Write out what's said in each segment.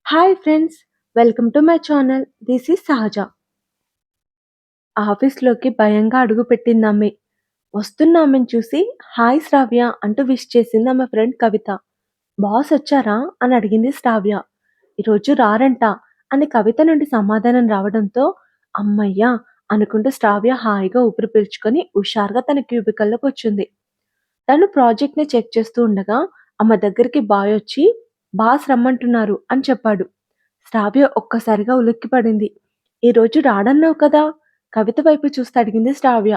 Hi friends, welcome to my channel. This is సహజ. ఆఫీస్‌లోకి భయంగా అడుగుపెట్టిందామె. వస్తున్న ఆమెను చూసి హాయ్ శ్రావ్య అంటూ విష్ చేసింది ఆమె ఫ్రెండ్ కవిత. బాస్ వచ్చారా అని అడిగింది శ్రావ్య. ఈరోజు రారంట అని కవిత నుండి సమాధానం రావడంతో అమ్మయ్య అనుకుంటూ శ్రావ్య హాయిగా ఊపిరి పీల్చుకొని హుషారుగా తన క్యూబికల్‌లో కూర్చుంది. తను ప్రాజెక్ట్‌ని చెక్ చేస్తూ ఉండగా ఆమె దగ్గరికి బాయ్ వచ్చి బాస్ రమ్మంటున్నారు అని చెప్పాడు. శ్రావ్య ఒక్కసారిగా ఉలిక్కిపడింది. "ఈరోజు రాడన్నావు కదా?" కవిత వైపు చూస్తూ అడిగింది శ్రావ్య.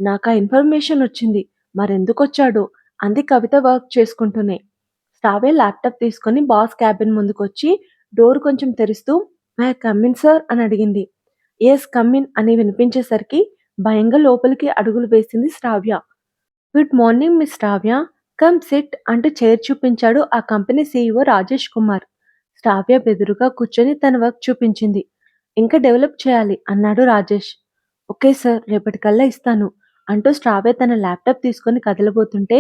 "నాకా ఇన్ఫర్మేషన్ వచ్చింది. మరెందుకొచ్చాడో?" అంది కవిత వర్క్ చేసుకుంటూనే. శ్రావ్య ల్యాప్‌టాప్ తీసుకొని బాస్ క్యాబిన్ ముందుకొచ్చి డోర్ కొంచెం తెరుస్తూ "may I come in sir" అని అడిగింది. "యెస్ కమ్ ఇన్" అని వినిపించేసరికి భయంగా లోపలికి అడుగులు వేసింది శ్రావ్య. "గుడ్ మార్నింగ్ మిస్ శ్రావ్య. కమ్ సిట్" అంటూ చైర్ చూపించాడు ఆ కంపెనీ సీఈఓ రాజేష్ కుమార్. శ్రావ్య బెదురుగా కూర్చొని తన వర్క్ చూపించింది. "ఇంకా డెవలప్ చేయాలి" అన్నాడు రాజేష్. "ఓకే సార్, రేపటికల్లా ఇస్తాను" అంటూ శ్రావ్య తన ల్యాప్టాప్ తీసుకొని కదలబోతుంటే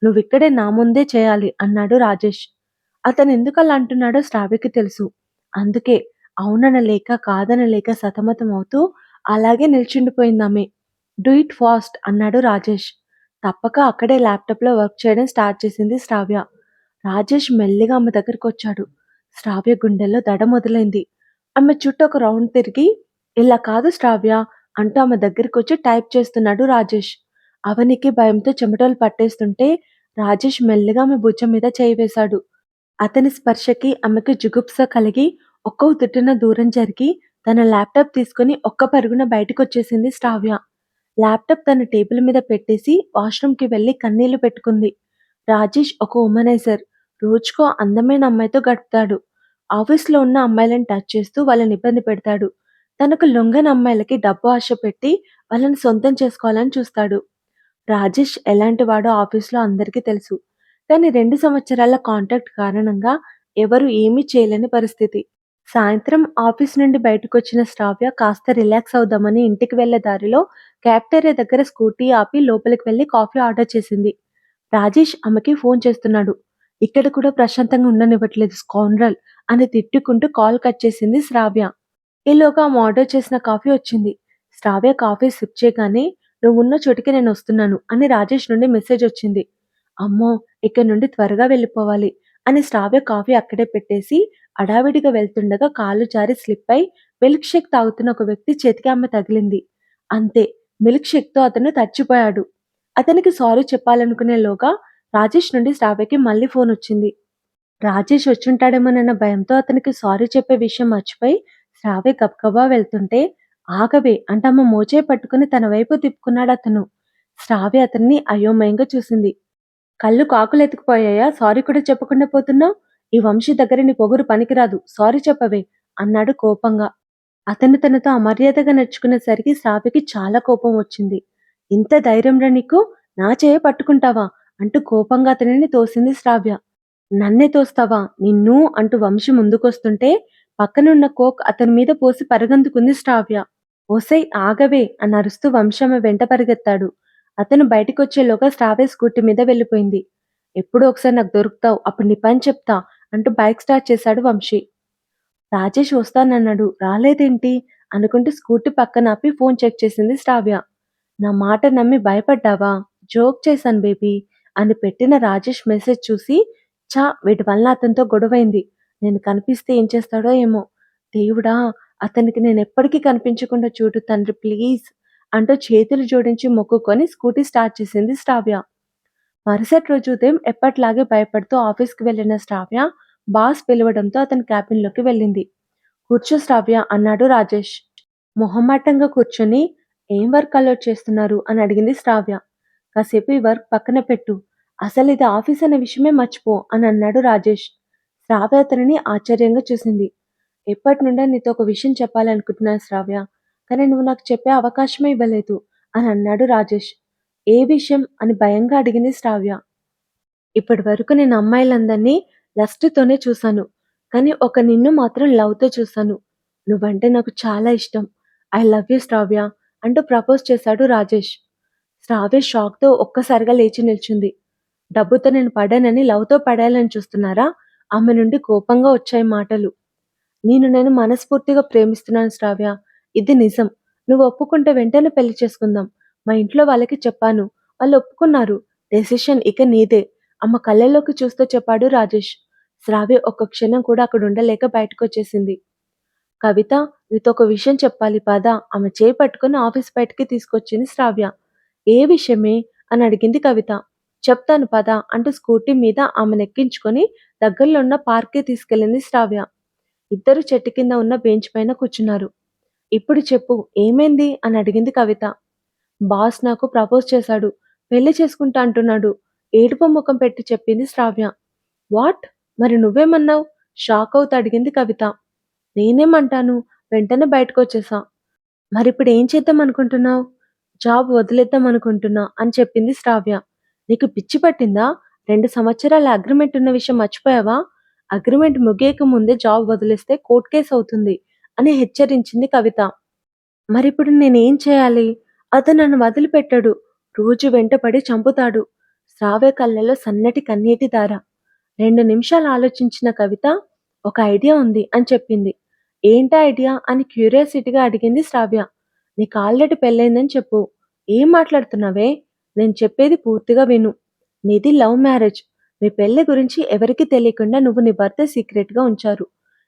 "నువ్విక్కడే నా ముందే చేయాలి" అన్నాడు రాజేష్. అతను ఎందుకలా అంటున్నాడో శ్రావ్యకి తెలుసు. అందుకే అవుననలేక కాదనలేక సతమతమవుతూ అలాగే నిల్చుండిపోయిందామె. "డూ ఇట్ ఫాస్ట్" అన్నాడు రాజేష్. తప్పక అక్కడే ల్యాప్టాప్‌లో వర్క్ చేయడం స్టార్ట్ చేసింది శ్రావ్య. రాజేష్ మెల్లిగా ఆమె దగ్గరకొచ్చాడు. శ్రావ్య గుండెల్లో దడ మొదలైంది. ఆమె చుట్టూ ఒక రౌండ్ తిరిగి "ఇలా కాదు శ్రావ్య" అంటూ ఆమె దగ్గరకొచ్చి టైప్ చేస్తున్నాడు రాజేష్. అవనికి భయంతో చెమటలు పట్టేస్తుంటే రాజేష్ మెల్లిగా ఆమె భుజం మీద చేయి వేశాడు. అతని స్పర్శకి ఆమెకు జుగుప్స కలిగి ఒక్క ఉదుటున దూరం జరిగి తన ల్యాప్టాప్ తీసుకొని ఒక్క పరుగున బయటకొచ్చేసింది శ్రావ్య. ల్యాప్టాప్ తన టేబుల్ మీద పెట్టేసి వాష్‌రూమ్‌కి వెళ్లి కన్నీళ్లు పెట్టుకుంది. రాజేష్ ఒక వుమనైజర్. రోజుకో అందమైన అమ్మాయితో గడుపుతాడు. ఆఫీస్‌లో ఉన్న అమ్మాయిలను టచ్ చేస్తూ వాళ్ళని ఇబ్బంది పెడతాడు. తనకు లొంగని అమ్మాయిలకి డబ్బు ఆశ పెట్టి వాళ్ళని సొంతం చేసుకోవాలని చూస్తాడు. రాజేష్ ఎలాంటివాడో ఆఫీస్‌లో అందరికీ తెలుసు. కానీ 2 సంవత్సరాల కాంట్రాక్ట్ కారణంగా ఎవరు ఏమీ చేయలేని పరిస్థితి. సాయంత్రం ఆఫీస్ నుండి బయటకొచ్చిన శ్రావ్య కాస్త రిలాక్స్ అవుదామని ఇంటికి వెళ్లే దారిలో క్యాఫ్‌టేరియా దగ్గర స్కూటీ ఆపి లోపలికి వెళ్లి కాఫీ ఆర్డర్ చేసింది. రాజేష్ ఆమెకి ఫోన్ చేస్తున్నాడు. ఇక్కడ కూడా ప్రశాంతంగా ఉండనివ్వట్లేదు స్కౌండ్రల్ అని తిట్టుకుంటూ కాల్ కట్ చేసింది శ్రావ్య. ఈలోగా ఆమె ఆర్డర్ చేసిన కాఫీ వచ్చింది. శ్రావ్య కాఫీ సిప్ చేయగానే "నువ్వున్న చోటికి నేనొస్తున్నాను" అని రాజేష్ నుండి మెసేజ్ వచ్చింది. అమ్మో! ఇక్కడి నుండి త్వరగా వెళ్ళిపోవాలి అని శ్రావ్య కాఫీ అక్కడే పెట్టేసి హడావిడిగా వెళ్తుండగా కాలు జారి స్లిప్ అయి మిల్క్ షేక్ తాగుతున్న ఒక వ్యక్తి చేతికి ఆమె తగిలింది. అంతే, మిల్క్ షేక్‌తో అతను తచ్చిపోయాడు. అతనికి సారీ చెప్పాలనుకునేలోగా రాజేష్ నుండి శ్రావ్యకి మళ్ళీ ఫోనొచ్చింది. రాజేష్ వచ్చుంటాడేమోనన్న భయంతో అతనికి సారీ చెప్పే విషయం మర్చిపోయి శ్రావ్య గబగబా వెళ్తుంటే "ఆగవే" అంటూ ఆమె మోచేయి పట్టుకుని తన వైపు తిప్పుకున్నాడతను. శ్రావ్య అతన్ని అయోమయంగా చూసింది. "కళ్ళు కాకులెత్తుకుపోయాయా సారీ కూడా చెప్పకుండా పోతున్నావ్? ఈ వంశీ దగ్గర నీ పొగరు పనికిరాదు. సారీ చెప్పవే" అన్నాడు కోపంగా. అతను తనతో అమర్యాదగా నడుచుకునేసరికి శ్రావ్యకి చాలా కోపం వచ్చింది. "ఇంత ధైర్యంరా నీకు? నా చెయ్యే పట్టుకుంటావా?" అంటూ కోపంగా అతనిని తోసింది శ్రావ్య. "నన్నే తోస్తావా? నిన్ను" అంటూ వంశీ ముందుకొస్తుంటే పక్కనున్న కోక్ అతని మీద పోసి పరుగందుకుంది శ్రావ్య. "ఒసేయ్ ఆగవే" అని అరుస్తూ వంశీ ఆమె వెంట పరిగెత్తాడు. అతను బయటికొచ్చేలోగా శ్రావ్య స్కూటీ మీద వెళ్ళిపోయింది. "ఎప్పుడో ఒకసారి నాకు దొరుకుతావు. అప్పుడు నీ పని చెప్తా" అంటూ బైక్ స్టార్ట్ చేశాడు వంశీ. రాజేష్ వస్తానన్నాడు. రాలేదేంటి? అనుకుంటూ స్కూటీ పక్కనాపి ఫోన్ చెక్ చేసింది శ్రావ్య. నా మాట నమ్మి భయపడ్డావా? జోక్ చేశాను బేబీ అని పెట్టిన రాజేష్ మెసేజ్ చూసి వీటి వల్ల అతనితో గొడవైంది. నేను కనిపిస్తే ఏం చేస్తాడో ఏమో! దేవుడా! అతనికి నేనెప్పటికీ కనిపించకుండా చూడు తండ్రి ప్లీజ్ అంటూ చేతులు జోడించి మొక్కుకొని స్కూటీ స్టార్ట్ చేసింది శ్రావ్య. మరుసటి రోజు ఉదయం ఎప్పటిలాగే భయపడుతూ ఆఫీస్‌కి వెళ్ళిన శ్రావ్య బాస్ పిలవడంతో అతని క్యాబిన్‌లోకి వెళ్ళింది. "కూర్చో శ్రావ్య" అన్నాడు రాజేష్. మొహమాటంగా కూర్చొని "ఏం వర్క్ అలౌట్ చేస్తున్నారు" అని అడిగింది శ్రావ్య. "కాసేపు ఈ వర్క్ పక్కన పెట్టు. అసలిది ఆఫీస్ అనే విషయమే మర్చిపో" అని అన్నాడు రాజేష్. శ్రావ్య అతనిని ఆశ్చర్యంగా చూసింది. "ఎప్పటినుండో నీతో ఒక విషయం చెప్పాలనుకుంటున్నాను శ్రావ్య. కానీ నువ్వు నాకు చెప్పే అవకాశమే ఇవ్వలేదు" అని అన్నాడు రాజేష్. "ఏ విషయం" అని భయంగా అడిగింది శ్రావ్య. "ఇప్పటివరకు నేను అమ్మాయిలందరినీ లస్ట్‌తోనే చూసాను. కానీ ఒక నిన్ను మాత్రం లవ్‌తో చూసాను. నువ్వంటే నాకు చాలా ఇష్టం. ఐ లవ్ యూ శ్రావ్య" అంటూ ప్రపోజ్ చేశాడు రాజేష్. శ్రావ్య షాక్‌తో ఒక్కసారిగా లేచి నిల్చుంది. "డబ్బుతో నేను పడానని లవ్‌తో పడేయాలని చూస్తున్నారా?" ఆమె నుండి కోపంగా వచ్చాయి మాటలు. నేను మనస్ఫూర్తిగా ప్రేమిస్తున్నాను శ్రావ్య. ఇది నిజం. నువ్వు ఒప్పుకుంటే వెంటనే పెళ్లి చేసుకుందాం. మా ఇంట్లో వాళ్ళకి చెప్పాను. వాళ్ళు ఒప్పుకున్నారు. డెసిషన్ ఇక నీదే. అమ్మ కళ్ళల్లోకి చూస్తూ చెప్పాడు రాజేష్. శ్రావ్య ఒక్క క్షణం కూడా అక్కడుండలేక బయటకొచ్చేసింది. కవిత, నీతో ఒక విషయం చెప్పాలి పద. ఆమె చేయి పట్టుకొని ఆఫీస్ బయటికి తీసుకొచ్చింది శ్రావ్య. ఏ విషయమే? అని అడిగింది కవిత. చెప్తాను పద అంటూ స్కూటీ మీద ఆమెనెక్కించుకొని దగ్గరలో ఉన్న పార్క్‌కి తీసుకెళ్ళింది శ్రావ్య. ఇద్దరు చెట్టు కింద ఉన్న బెంచ్ పైన కూర్చున్నారు. ఇప్పుడు చెప్పు ఏమైంది? అని అడిగింది కవిత. బాస్ నాకు ప్రపోజ్ చేశాడు. పెళ్లి చేసుకుంటా అంటున్నాడు. ఏడుపు ముఖం పెట్టి చెప్పింది శ్రావ్య. వాట్? మరి నువ్వేమన్నావు? షాక్ అవుతూ అడిగింది కవిత. నేనేమంటాను? వెంటనే బయటకొచ్చేసా. మరిప్పుడు ఏం చేద్దాం అనుకుంటున్నావు? జాబ్ వదిలేద్దాం అనుకుంటున్నా అని చెప్పింది శ్రావ్య. నీకు పిచ్చి పట్టిందా? 2 సంవత్సరాల అగ్రిమెంట్ ఉన్న విషయం మర్చిపోయావా? అగ్రిమెంట్ ముగియక ముందే జాబ్ వదిలేస్తే కోర్ట్ కేస్ అవుతుంది అని హెచ్చరించింది కవిత. మరిప్పుడు నేనేం చేయాలి? అతను నన్ను వదిలిపెట్టడు. రోజు వెంటపడి చంపుతాడు. శ్రావ్య కళ్ళలో సన్నటి కన్నీటి ధార. 2 నిమిషాలు ఆలోచించిన కవిత, ఒక ఐడియా ఉంది అని చెప్పింది. ఏంటా ఐడియా? అని క్యూరియాసిటీగా అడిగింది శ్రావ్య. నీకు ఆల్రెడీ పెళ్ళయిందని చెప్పు. ఏం మాట్లాడుతున్నావే? నేను చెప్పేది పూర్తిగా విను. నీది లవ్ మ్యారేజ్. మీ పెళ్లి గురించి ఎవరికీ తెలియకుండా నువ్వు నీ భర్త సీక్రెట్‌గా ఉంచారు.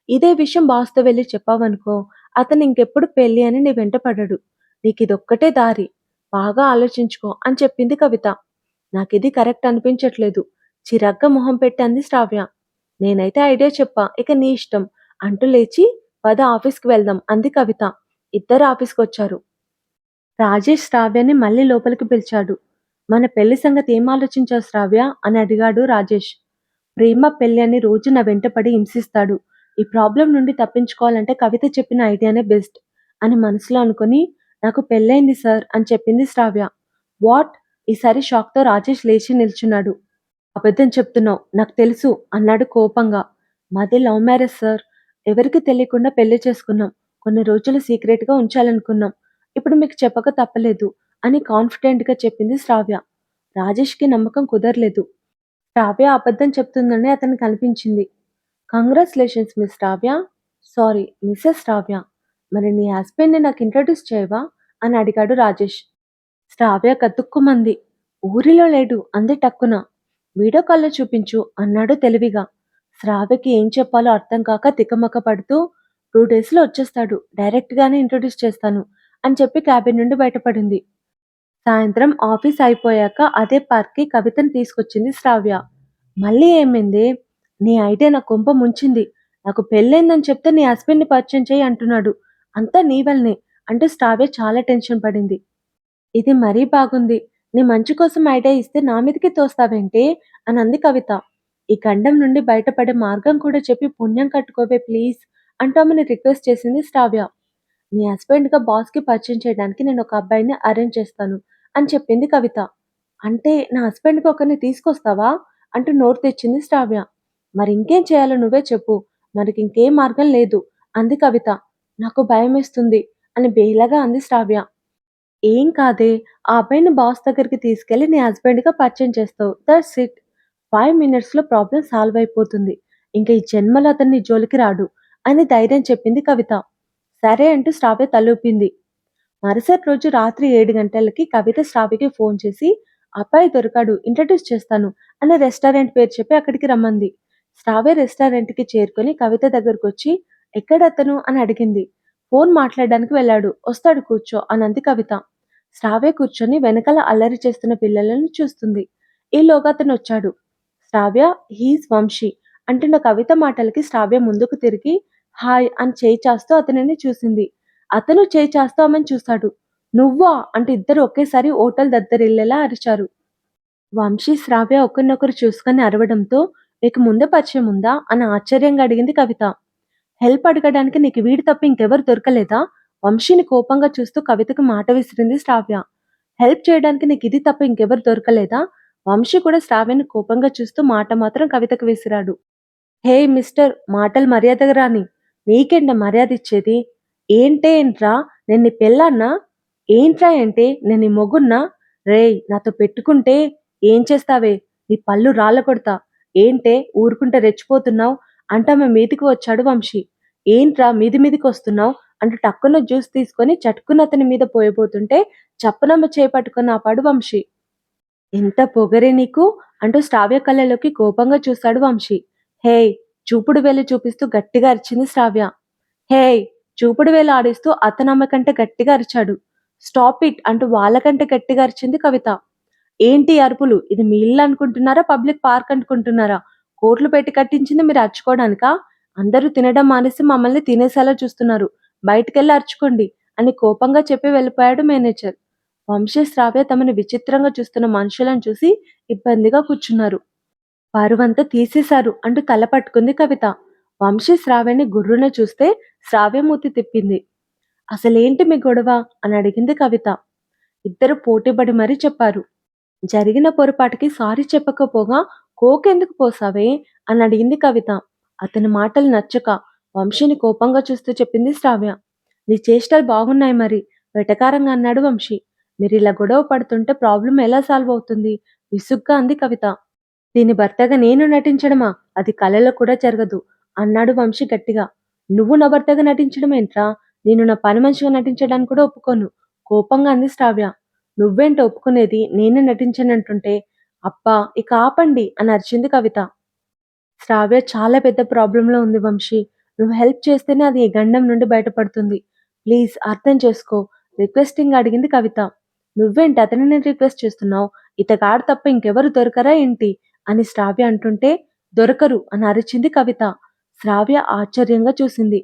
ఇదే విషయం బాస్‌తో వెళ్లి చెప్పావనుకో, అతను ఇంకెప్పుడు పెళ్లి అని నీ వెంట పడడు. నీకిదొక్కటే దారి. బాగా ఆలోచించుకో అని చెప్పింది కవిత. నాకిది కరెక్ట్ అనిపించట్లేదు. చిరాగ్గా మొహం పెట్టి అంది శ్రావ్య. నేనైతే ఐడియా చెప్పా. ఇక నీ ఇష్టం అంటూ లేచి పద ఆఫీస్‌కి వెళ్దాం అంది కవిత. ఇద్దరు ఆఫీస్‌కొచ్చారు. రాజేష్ శ్రావ్యని మళ్ళీ లోపలికి పిలిచాడు. మన పెళ్లి సంగతి ఏం ఆలోచించావు శ్రావ్య? అని అడిగాడు రాజేష్. ప్రేమ పెళ్లి అని రోజు నా వెంటపడి హింసిస్తాడు. ఈ ప్రాబ్లం నుండి తప్పించుకోవాలంటే కవిత చెప్పిన ఐడియానే బెస్ట్ అని మనసులో అనుకుని నాకు పెళ్ళైంది సార్ అని చెప్పింది శ్రావ్య. వాట్? ఈసారి షాక్‌తో రాజేష్ లేచి నిల్చున్నాడు. అబద్ధం చెప్తున్నావు. నాకు తెలుసు అన్నాడు కోపంగా. మాది లవ్ మ్యారేజ్ సార్. ఎవరికీ తెలియకుండా పెళ్లి చేసుకున్నాం. కొన్ని రోజులు సీక్రెట్‌గా ఉంచాలనుకున్నాం. ఇప్పుడు మీకు చెప్పక తప్పలేదు అని కాన్ఫిడెంట్‌గా చెప్పింది శ్రావ్య. రాజేష్‌కి నమ్మకం కుదరలేదు. శ్రావ్య అబద్ధం చెప్తుందని అతనికి అనిపించింది. కంగ్రాచ్యులేషన్స్ మిస్ శ్రావ్య. సారీ మిసెస్ శ్రావ్య. మరి నీ హస్బెండ్‌ని నాకు ఇంట్రడ్యూస్ చేయవా? అని అడిగాడు రాజేష్. శ్రావ్య గతుక్కుమంది. ఊరిలో లేడు అంది టక్కున. వీడియో కాల్‌లో చూపించు అన్నాడు తెలివిగా. శ్రావ్యకి ఏం చెప్పాలో అర్థం కాక తికమక పడుతూ 2 డేస్‌లో వచ్చేస్తాడు. డైరెక్ట్‌గానే ఇంట్రడ్యూస్ చేస్తాను అని చెప్పి క్యాబిన్ నుండి బయటపడింది. సాయంత్రం ఆఫీస్ అయిపోయాక అదే పార్క్‌కి కవితని తీసుకొచ్చింది శ్రావ్య. మళ్ళీ ఏమైందే? నీ ఐడియా నా కొంప ముంచింది. నాకు పెళ్ళైందని చెప్తే నీ హస్బెండ్‌ని పరిచయం చెయ్యి అంటున్నాడు. అంతా నీ వల్లనే అంటూ శ్రావ్య చాలా టెన్షన్ పడింది. ఇది మరీ బాగుంది. నీ మంచి కోసం ఐడియా ఇస్తే నా మీదకి తోస్తావేంటే? అని అంది కవిత. ఈ గండం నుండి బయటపడే మార్గం కూడా చెప్పి పుణ్యం కట్టుకోవే ప్లీజ్ అంటూ ఆమెని రిక్వెస్ట్ చేసింది శ్రావ్య. నీ హస్బెండ్‌గా బాస్‌కి పరిచయం చేయడానికి నేను ఒక అబ్బాయిని అరేంజ్ చేస్తాను అని చెప్పింది కవిత. అంటే నా హస్బెండ్‌కి ఒకరిని తీసుకొస్తావా? అంటూ నోరు తెచ్చింది శ్రావ్య. మరి ఇంకేం చేయాలో నువ్వే చెప్పు. మనకింకేం మార్గం లేదు అంది కవిత. నాకు భయమేస్తుంది అని బేలగా అంది శ్రావ్య. ఏం కాదే. ఆ అబ్బాయిని బాస్ దగ్గరికి తీసుకెళ్ళి నీ హస్బెండ్‌గా పరిచయం చేస్తావు. That's it. 5 మినిట్స్‌లో ప్రాబ్లమ్ సాల్వ్ అయిపోతుంది. ఇంక ఈ జన్మలో అతను నీ జోలికి రాడు అని ధైర్యం చెప్పింది కవిత. సరే అంటూ శ్రావ్య తలూపింది. మరుసటి రోజు రాత్రి 7 గంటలకి కవిత శ్రావ్యకి ఫోన్ చేసి అబ్బాయి దొరికాడు ఇంట్రడ్యూస్ చేస్తాను అని రెస్టారెంట్ పేరు చెప్పి అక్కడికి రమ్మంది. శ్రావ్య రెస్టారెంట్‌కి చేరుకొని కవిత దగ్గరకొచ్చి ఎక్కడతను అని అడిగింది. ఫోన్ మాట్లాడడానికి వెళ్ళాడు. వస్తాడు కూర్చో అనంది కవిత. శ్రావ్య కూర్చొని వెనకాల అల్లరి చేస్తున్న పిల్లలను చూస్తుంది. ఈలోగా అతనొచ్చాడు. శ్రావ్య హీస్ వంశీ అంటున్న కవిత మాటలకి శ్రావ్య ముందుకు తిరిగి హాయ్ అని చేయి చాస్తూ అతనిని చూసింది. అతను చేయి చాస్తూ ఆమెను చూశాడు. నువ్వా? అంటూ ఇద్దరు ఒకేసారి హోటల్ దద్దరిల్లేలా అరిచారు. వంశీ, శ్రావ్య ఒకరినొకరు చూసుకొని అరవడంతో మీకు ముందే పరిచయం ఉందా? అని ఆశ్చర్యంగా అడిగింది కవిత. హెల్ప్ అడగడానికి నీకు వీడు తప్ప ఇంకెవరు దొరకలేదా? వంశీని కోపంగా చూస్తూ కవితకు మాట విసిరింది శ్రావ్య. హెల్ప్ చేయడానికి నీకు ఇది తప్ప ఇంకెవరు దొరకలేదా? వంశీ కూడా శ్రావ్యని కోపంగా చూస్తూ మాట మాత్రం కవితకు విసిరాడు. హే మిస్టర్ మాటలు మర్యాదగా రాని. నీకేంట మర్యాద ఇచ్చేది? ఏంటే ఏంట్రా? నేను నీ పెళ్ళాన్నా? ఏంట్రా అంటే నేను నీ మొగున్నా? రేయ్ నాతో పెట్టుకుంటే ఏం చేస్తావే? నీ పళ్ళు రాళ్ళ కొడతా. ఏంటే ఊరుకుంటే రెచ్చిపోతున్నావు? అంటూ ఆమె మీదికి వచ్చాడు వంశీ. ఏంట్రా మీది మీదికొస్తున్నావు అంటూ టక్కున జ్యూస్ తీసుకొని చటుక్కున అతని మీద పోయబోతుంటే చప్పునమ్మ చేపట్టుకుని ఆపాడు వంశీ. ఎంత పొగరే నీకు అంటూ శ్రావ్య కళ్ళలోకి కోపంగా చూశాడు వంశీ. హేయ్ చూపుడు వేలు చూపిస్తూ గట్టిగా అరిచింది శ్రావ్య. హేయ్ చూపుడు వేలు ఆడిస్తూ అతనమ్మ కంటే గట్టిగా అరిచాడు. స్టాప్ ఇట్ అంటూ వాళ్ళకంటే గట్టిగా అరిచింది కవిత. ఏంటి అరుపులు? ఇది మీ ఇల్లు అనుకుంటున్నారా? పబ్లిక్ పార్క్ అనుకుంటున్నారా? కోట్లు పెట్టి కట్టించింది మీరు అరుచుకోవడానికా? అందరూ తినడం మానేసి మమ్మల్ని తినేసేలా చూస్తున్నారు. బయటికెళ్ళి అరుచుకోండి అని కోపంగా చెప్పి వెళ్ళిపోయాడు మేనేజర్. వంశీ శ్రావ్య తమని విచిత్రంగా చూస్తున్న మనుషులను చూసి ఇబ్బందిగా కూర్చున్నారు. పరువంతా తీసేశారు అంటూ తల పట్టుకుంది కవిత. వంశీ శ్రావ్యని గుర్రున చూస్తే శ్రావ్య మూతి తిప్పింది. అసలేంటి మీ గొడవ అని అడిగింది కవిత. ఇద్దరు పోటీపడి మరీ చెప్పారు. జరిగిన పొరపాటుకి సారీ చెప్పకపోగా కోకెందుకు పోసావే అని అడిగింది కవిత. అతని మాటలు నచ్చక వంశీని కోపంగా చూస్తూ చెప్పింది శ్రావ్య. నీ చేష్టలు బాగున్నాయి మరి వెటకారంగా అన్నాడు వంశీ. మీరు ఇలా గొడవ పడుతుంటే ప్రాబ్లం ఎలా సాల్వ్ అవుతుంది విసుగ్గా అంది కవిత. దీని భర్తగా నేను నటించడమా అది కలలో కూడా జరగదు అన్నాడు వంశీ గట్టిగా. నువ్వు నా భర్తగా నటించడం ఏంట్రా నేను నా పని మనిషిగా నటించడానికి కూడా ఒప్పుకోను కోపంగా అంది శ్రావ్య. నువ్వేంటి ఒప్పుకునేది నేనే నటించనంటుంటే. అబ్బా ఇక ఆపండి అని అరిచింది కవిత. శ్రావ్య చాలా పెద్ద ప్రాబ్లంలో ఉంది వంశీ. నువ్వు హెల్ప్ చేస్తేనే అది ఈ గండం నుండి బయటపడుతుంది. ప్లీజ్ అర్థం చేసుకో రిక్వెస్టింగ్ అడిగింది కవిత. నువ్వేంటి అతనిని రిక్వెస్ట్ చేస్తున్నావు? ఇతగాడు తప్ప ఇంకెవరు దొరకరా ఏంటి అని శ్రావ్య అంటుంటే దొరకరు అని అరిచింది కవిత. శ్రావ్య ఆశ్చర్యంగా చూసింది.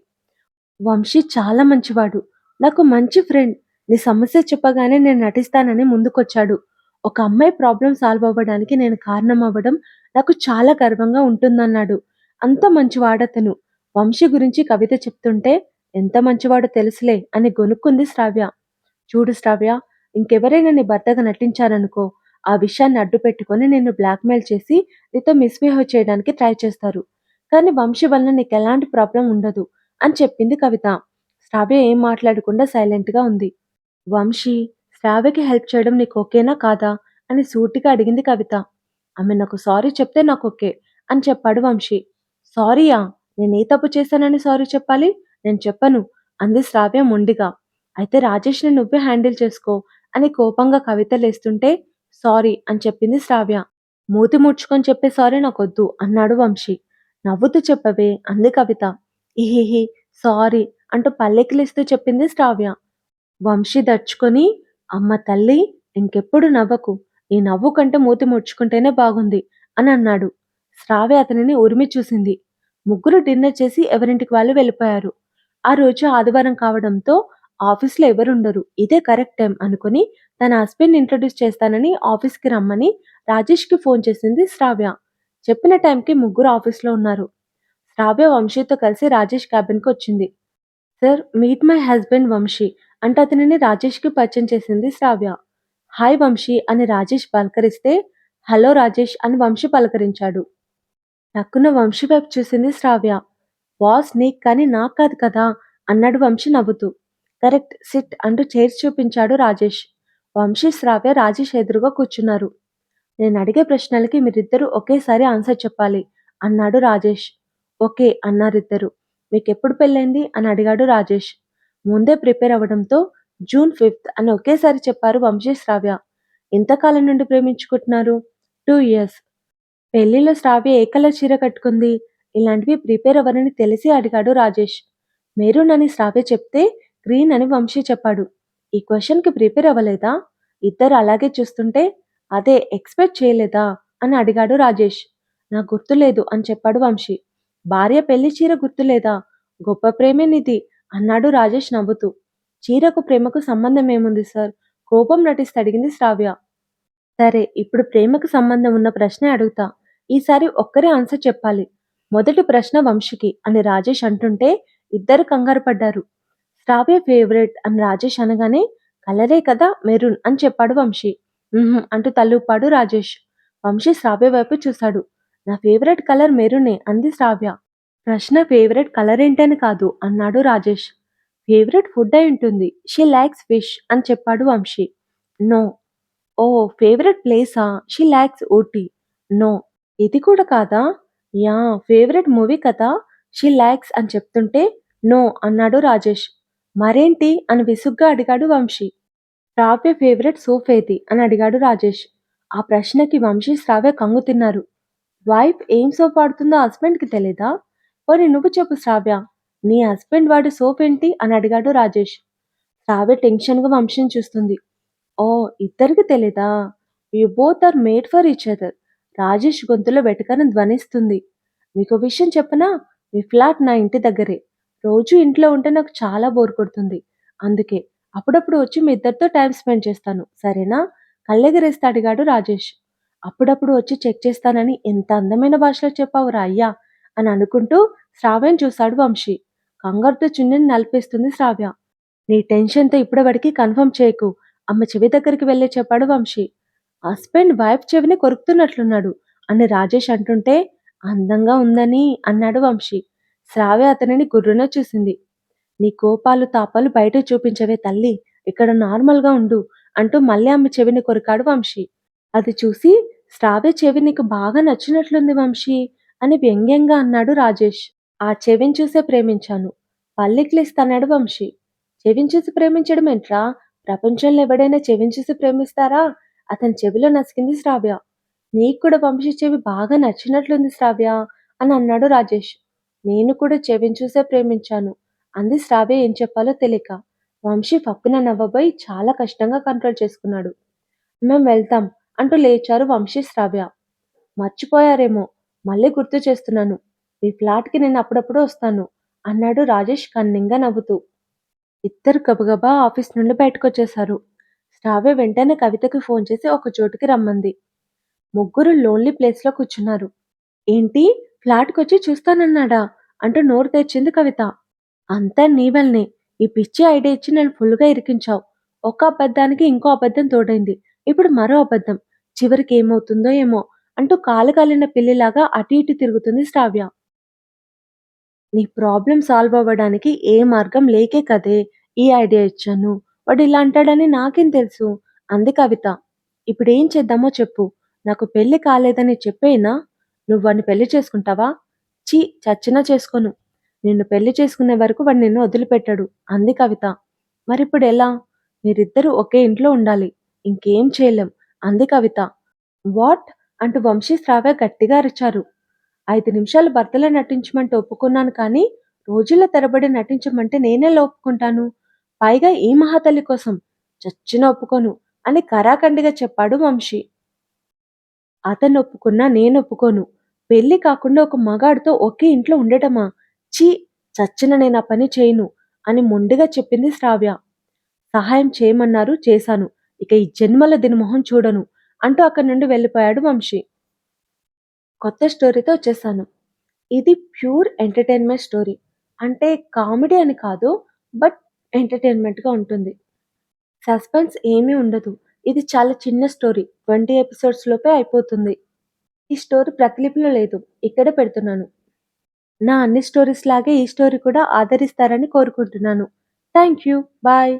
వంశీ చాలా మంచివాడు. నాకు మంచి ఫ్రెండ్. నీ సమస్య చెప్పగానే నేను నటిస్తానని ముందుకొచ్చాడు. ఒక అమ్మాయి ప్రాబ్లం సాల్వ్ అవ్వడానికి నేను కారణం అవ్వడం నాకు చాలా గర్వంగా ఉంటుందన్నాడు. అంత మంచివాడతను. వంశీ గురించి కవిత చెప్తుంటే ఎంత మంచివాడో తెలుసులే అని గొనుక్కుంది శ్రావ్య. చూడు శ్రావ్య, ఇంకెవరైనా నీ భర్తగా నటించారనుకో, ఆ విషయాన్ని అడ్డు పెట్టుకొని నిన్ను బ్లాక్మెయిల్ చేసి నీతో మిస్‌బిహేవ్ చేయడానికి ట్రై చేస్తారు. కానీ వంశీ వలన నీకెలాంటి ప్రాబ్లం ఉండదు అని చెప్పింది కవిత. శ్రావ్య ఏం మాట్లాడకుండా సైలెంట్‌గా ఉంది. వంశీ, శ్రావ్యకి హెల్ప్ చేయడం నీకు ఓకేనా కాదా అని సూటిగా అడిగింది కవిత. ఆమె నాకు సారీ చెప్తే నాకు ఓకే అని చెప్పాడు వంశీ. సారీయా? నేనే తప్పు చేశానని సారీ చెప్పాలి? నేను చెప్పను అంది శ్రావ్య మొండిగా. అయితే రాజేష్‌ని నువ్వే హ్యాండిల్ చేసుకో అని కోపంగా కవిత లేస్తుంటే సారీ అని చెప్పింది శ్రావ్య. మూతి ముడుచుకొని చెప్పే సారీ నాకొద్దు అన్నాడు వంశీ. నవ్వుతూ చెప్పవే అంది కవిత. ఇహిహి సారీ అంటూ పల్లెకిలిస్తూ చెప్పింది శ్రావ్య. వంశీ దడుచుకొని అమ్మ తల్లి ఇంకెప్పుడు నవ్వకు. ఈ నవ్వు కంటే మూతి ముడుచుకుంటేనే బాగుంది అని అన్నాడు. శ్రావ్య అతనిని ఉరిమి చూసింది. ముగ్గురు డిన్నర్ చేసి ఎవరింటికి వాళ్ళు వెళ్ళిపోయారు. ఆ రోజు ఆదివారం కావడంతో ఆఫీస్‌లో ఎవరుండరు. ఇదే కరెక్ట్ టైం అనుకుని తన హస్బెండ్‌ని ఇంట్రొడ్యూస్ చేస్తానని ఆఫీస్‌కి రమ్మని రాజేష్‌కి ఫోన్ చేసింది శ్రావ్య. చెప్పిన టైంకి ముగ్గురు ఆఫీస్‌లో ఉన్నారు. శ్రావ్య వంశీతో కలిసి రాజేష్ క్యాబిన్‌కి వచ్చింది. Sir meet my husband Vamsi అంటూ అతనిని రాజేష్‌కి పరిచయం చేసింది శ్రావ్య. హాయ్ వంశీ అని రాజేష్ పలకరిస్తే హలో రాజేష్ అని వంశీ పలకరించాడు. టక్కున వంశీ వైపు చూసింది శ్రావ్య. బాస్ నీకు కానీ నాకు కాదు కదా అన్నాడు వంశీ నవ్వుతూ. కరెక్ట్ సిట్ అంటూ చైర్స్ చూపించాడు రాజేష్. వంశీ శ్రావ్య రాజేష్ ఎదురుగా కూర్చున్నారు. నేను అడిగే ప్రశ్నలకి మీరిద్దరూ ఒకేసారి ఆన్సర్ చెప్పాలి అన్నాడు రాజేష్. ఓకే అన్నారిద్దరు. మీకెప్పుడు పెళ్ళైంది అని అడిగాడు రాజేష్. ముందే ప్రిపేర్ అవ్వడంతో జూన్ 5th అని ఒకేసారి చెప్పారు వంశీ శ్రావ్య. ఎంతకాలం నుండి ప్రేమించుకుంటున్నారు? 2 ఇయర్స్. పెళ్లిలో శ్రావ్య ఏ కలర్ చీర కట్టుకుంది? ఇలాంటివి ప్రిపేర్ అవ్వరని తెలిసి అడిగాడు రాజేష్. మెరూన్ అని శ్రావ్య చెప్తే గ్రీన్ అని వంశీ చెప్పాడు. ఈ క్వశ్చన్‌కి ప్రిపేర్ అవ్వలేదా? ఇద్దరు అలాగే చూస్తుంటే అదే ఎక్స్‌పెక్ట్ చేయలేదా అని అడిగాడు రాజేష్. నాకు గుర్తులేదు అని చెప్పాడు వంశీ. భార్య పెళ్లి చీర గుర్తులేదా? గొప్ప ప్రేమే నీది అన్నాడు రాజేష్ నవ్వుతూ. చీరకు ప్రేమకు సంబంధం ఏముంది సార్? కోపం నటిస్తూ అడిగింది శ్రావ్య. సరే ఇప్పుడు ప్రేమకు సంబంధం ఉన్న ప్రశ్నే అడుగుతా. ఈసారి ఒక్కరే ఆన్సర్ చెప్పాలి. మొదటి ప్రశ్న వంశీకి అని రాజేష్ అంటుంటే ఇద్దరు కంగారు పడ్డారు. శ్రావ్య ఫేవరెట్ అని రాజేష్ అనగానే కలరే కదా మెరూన్ అని చెప్పాడు వంశీ. అంటూ తలూపాడు రాజేష్. వంశీ శ్రావ్య వైపు చూశాడు. నా ఫేవరెట్ కలర్ మెరూనే అంది శ్రావ్య. ప్రశ్న ఫేవరెట్ కలర్ ఏంటని కాదు అన్నాడు రాజేష్. ఫేవరెట్ ఫుడ్ అయి ఉంటుంది. షీ లైక్స్ ఫిష్ అని చెప్పాడు వంశీ. నో. ఓ ఫేవరెట్ ప్లేసా? She likes Ooty. నో. ఇది కూడా కాదా? యా ఫేవరెట్ మూవీ కదా? షీ లైక్స్ అని చెప్తుంటే నో అన్నాడు రాజేష్. మరేంటి అని విసుగ్గా అడిగాడు వంశీ. శ్రావ్య ఫేవరెట్ సోప్ ఏది అని అడిగాడు రాజేష్. ఆ ప్రశ్నకి వంశీ శ్రావ్య కంగు తిన్నారు. వైఫ్ ఏం సోప్ వాడుతుందో హస్బెండ్‌కి తెలీదా? పోనీ నువ్వు చెప్పు శ్రావ్య. నీ హస్బెండ్ వాడే సోప్ ఏంటి అని అడిగాడు రాజేష్. శ్రావ్య టెన్షన్‌గా వంశీని చూస్తుంది. ఓహ్! ఇద్దరికీ తెలీదా? You both are made for each other. Rajesh గొంతులో వెటకారం ధ్వనిస్తుంది. మీకో విషయం చెప్పనా? మీ ఫ్లాట్ నా ఇంటి దగ్గరే. రోజూ ఇంట్లో ఉంటే నాకు చాలా బోర్ కొడుతుంది. అందుకే అప్పుడప్పుడు వచ్చి మీ ఇద్దరితో టైమ్ స్పెండ్ చేస్తాను. సరేనా? కళ్ళెగరేస్తూ అడిగాడు రాజేష్. అప్పుడప్పుడు వచ్చి చెక్ చేస్తానని ఎంత అందమైన భాషలో చెప్పావురా అయ్యా! అని అనుకుంటూ శ్రావ్యని చూశాడు వంశీ. కంగారుతో చున్నీని నలిపేస్తుంది శ్రావ్య. నీ టెన్షన్‌తో ఇప్పటి వరకి కన్ఫర్మ్ చేయకు. అమ్మ చెవి దగ్గరికి వెళ్ళి చెప్పాడు వంశీ. హస్బెండ్ వైఫ్ చెవిని కొరుకుతున్నట్లున్నాడు అని రాజేష్ అంటుంటే అందంగా ఉందని అన్నాడు వంశీ. శ్రావ్య అతనిని గుర్రున చూసింది. నీ కోపాలు తాపాలు బయట చూపించవే తల్లి. ఇక్కడ నార్మల్‌గా ఉండు అంటూ మళ్ళీ ఆమె చెవిని కొరికాడు వంశీ. అది చూసి శ్రావ్య చెవి నీకు బాగా నచ్చినట్లుంది వంశీ అని వ్యంగ్యంగా అన్నాడు రాజేష్. ఆ చెవిని చూసే ప్రేమించాను. పల్లికిలిస్తన్నాడు వంశీ. చెవిని చూసి ప్రేమించడం ఏంట్రా? ప్రపంచంలో ఎవడైనా చెవిని చూసి ప్రేమిస్తారా? అతని చెవిలో నసికింది శ్రావ్య. నీకు కూడా వంశీ చెవి బాగా నచ్చినట్లుంది శ్రావ్య అని అన్నాడు రాజేష్. నేను కూడా చెవిని చూసే ప్రేమించాను అంది శ్రావ్య ఏం చెప్పాలో తెలియక. వంశీ ఫక్కున నవ్వబోయి చాలా కష్టంగా కంట్రోల్ చేసుకున్నాడు. మేం వెళ్తాం అంటూ లేచారు వంశీ శ్రావ్య. మర్చిపోయారేమో మళ్ళీ గుర్తు చేస్తున్నాను. మీ ఫ్లాట్‌కి నేను అప్పుడప్పుడు వస్తాను అన్నాడు రాజేష్ కన్నింగా నవ్వుతూ. ఇద్దరు గబగబా ఆఫీస్ నుండి బయటకొచ్చేశారు. శ్రావ్య వెంటనే కవితకి ఫోన్ చేసి ఒక చోటుకి రమ్మంది. ముగ్గురు లోన్లీ ప్లేస్‌లో కూర్చున్నారు. ఏంటి? ఫ్లాట్‌కొచ్చి చూస్తానన్నాడా? అంటూ నోరు తెరిచింది కవిత. అంతా నీ వల్లనే. ఈ పిచ్చి ఐడియా ఇచ్చి నన్ను ఫుల్‌గా ఇరికించావు. ఒక అబద్ధానికి ఇంకో అబద్ధం తోడైంది. ఇప్పుడు మరో అబద్ధం. చివరికి ఏమవుతుందో ఏమో అంటూ కాలు కాలిన పిల్లిలాగా అటు ఇటు తిరుగుతుంది శ్రావ్య. నీ ప్రాబ్లమ్ సాల్వ్ అవ్వడానికి ఏ మార్గం లేకే కదే ఈ ఐడియా ఇచ్చాను. వాడు ఇలా అంటాడని నాకేం తెలుసు అంది కవిత. ఇప్పుడేం చేద్దామో చెప్పు. నాకు పెళ్లి కాలేదని చెప్పేనా? నువ్వు వాడిని పెళ్లి చేసుకుంటావా? ఛీ చచ్చినా చేసుకోను. నిన్ను పెళ్లి చేసుకునే వరకు వాడు నిన్ను వదిలిపెట్టడు అంది కవిత. మరిప్పుడెలా? మీరిద్దరూ ఒకే ఇంట్లో ఉండాలి. ఇంకేం చేయలేం అంది కవిత. వాట్? అంటూ వంశీ శ్రావ్య గట్టిగా అరిచారు. 5 నిమిషాలు భర్తలా నటించమంటే ఒప్పుకున్నాను కానీ, రోజుల తరబడి నటించమంటే నేనెలా ఒప్పుకుంటాను? పైగా ఈ మహాతల్లి కోసం చచ్చినా ఒప్పుకోను అని ఖరాఖండిగా చెప్పాడు వంశీ. అతనొప్పుకున్నా నేనొప్పుకోను. పెళ్లి కాకుండా ఒక మగాడితో ఒకే ఇంట్లో ఉండటమా? ఛీ! చచ్చిన నేనా పని చేయను అని మొండిగా చెప్పింది శ్రావ్య. సహాయం చేయమన్నారు చేశాను. ఇక ఈ జన్మలో దీని మొహం చూడను అంటూ అక్కడి నుండి వెళ్ళిపోయాడు వంశీ. కొత్త స్టోరీతో వచ్చేసాను. ఇది ప్యూర్ ఎంటర్‌టైన్‌మెంట్ స్టోరీ. అంటే కామెడీ అని కాదు. బట్ ఎంటర్‌టైన్‌మెంట్‌గా ఉంటుంది. సస్పెన్స్ ఏమీ ఉండదు. ఇది చాలా చిన్న స్టోరీ. 20 ఎపిసోడ్స్ లోపే అయిపోతుంది. ఈ స్టోరీ ప్రతిలిపిలో లేదు. ఇక్కడే పెడుతున్నాను. నా అన్ని స్టోరీస్ లాగే ఈ స్టోరీ కూడా ఆదరిస్తారని కోరుకుంటున్నాను. Thank you. బాయ్.